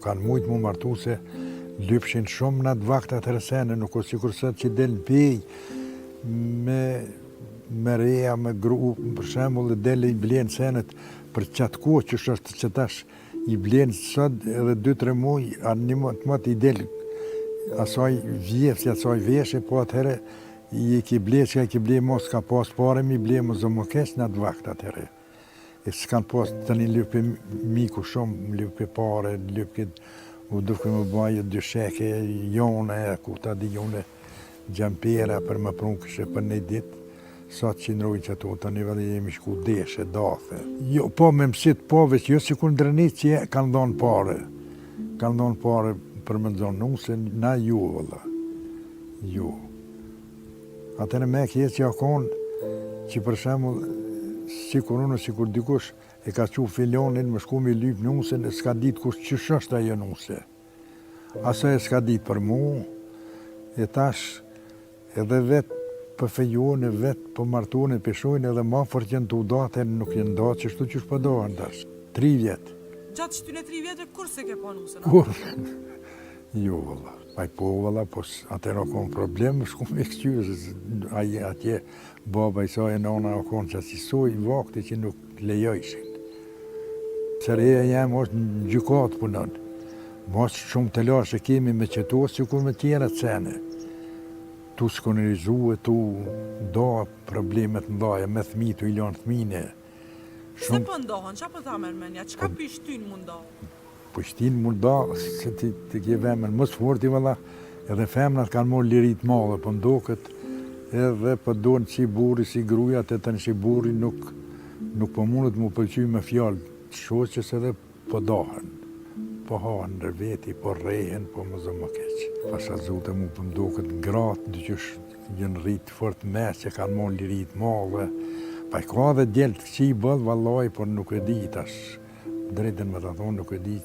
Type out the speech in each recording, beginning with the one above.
Kanë mujtë mu martu se lypshin shumë në atë vaktat rësene, nuk o sikur sot që del në pej, me reja, me gru, për shembull, del i blenë senet për qatë kohë që është që tash i blenë sot edhe 2-3 muj, anë një mëtë i del asaj vjefës, asaj veshe, po atëherë i ki ble, që i ki ble mos ka pas pare, mi ble më zë më kesh në atë vakt atëherë. E s'kan pas të një lypi miku shumë, lypi pare, lypi u duke më bajë dysheke, jone, ku ta di jone gjampera për më prunë kështë për një ditë. Sot që nërujnë që ato, të një vëllë jemi shku deshe, dafe. Jo, po me mësit pove që jo si kur ndërnit që kanë dhonë pare. Kanë dhonë pare për më dhonë nuse, na ju vëllë. Ju. Atëne me kje që akon që për shemull, si kur unë, si kur dikush e ka që filionin, më shku mi lyp nuse, s'ka ditë kush që shështë ajo nuse. Asa e s'ka ditë për mu, e tash edhe vetë për fejone, vetë për martone, peshojnë edhe ma fër që në të udate, nuk jenë da që shtu që shpëdohen tash. 3 vjetë. Gjatë qëtyne 3 vjetë, kur se ke pa nusën? Kur? Jo, vëlla. Paj po, vëlla, po atër akon problem, shku me këqyrës. Aje atje, baba i sa e nona akon që asisoj vakti që nuk lejojshin. Sërheja jam është në gjykatë punon. Mos shumë të lashe kemi me qëtosë që kur me tjera të sene. Tu s'konërizue, tu do problemet ndaje, me thmi, tu i lanë thmine. Se për ndohën, që për thamer menja, që ka pishtin mu ndohën? Pishtin mu ndohën, se të kje vemen mësë forti vëlla, edhe femnat kanë morë lirit madhe për ndokët, edhe për donë si buri, si gruja, të të në si buri nuk për mundet mu pëlqy me fjallë të shoqës edhe për dohën. Po hanë në veti, po rehen, po më zë më keqë. Pasha zote mu për mdokët gratë, dy qësh jënë rritë fort mes që kanë mon lirit madhe. Pa i ka dhe djelë të qi bëllë, vallaj, por nuk e di tash. Drejten me të thonë, nuk e di,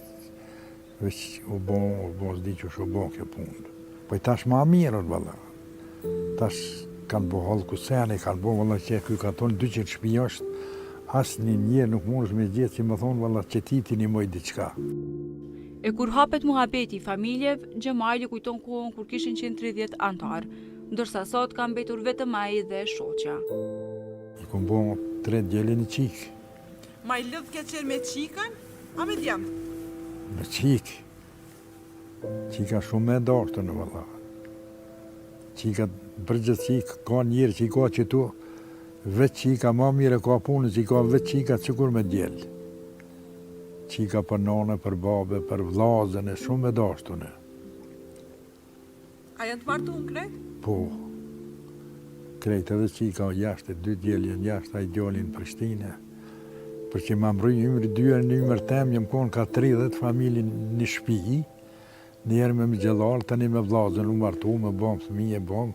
veç u bon s'di që është u bon kjo punë. Po i tash ma mirët, valla. Tash kanë bo halë kuseni, kanë bo valla që kjo ka tonë 200 shpi është, asë një njerë nuk mund është me gjithë që më thonë valla që titi një moj diqka. E kur hapet muhabeti familjeve, Gjemajli kujton kohën kur kishin 130 antarë, ndërsa sot ka mbetur vetëm ai dhe shoqja. I kom bo 3 djeli një qikë. Ma i lëdh ke qenë me qikën, a me djemë? Me qikë. Qika shumë me dashtë në valla. Qika përgjët qikë, ka njërë që i ka që tu, veç qika ma mire ka punë, që i ka veç qika cikur me djelë. Qika për nane, për babe, për vlazën e shumë e dashtune. A janë të martu në krejt? Po. Krejt edhe qika o jashtë, 2 djeljen jashtë, a i djallin Prishtine. Për që ma mbrëj ymri 2 në ymër tem, jëm konë ka 30 familjen një shpi, njerë me më gjellarë, tani me vlazën u martu, me bom fëmije, bom.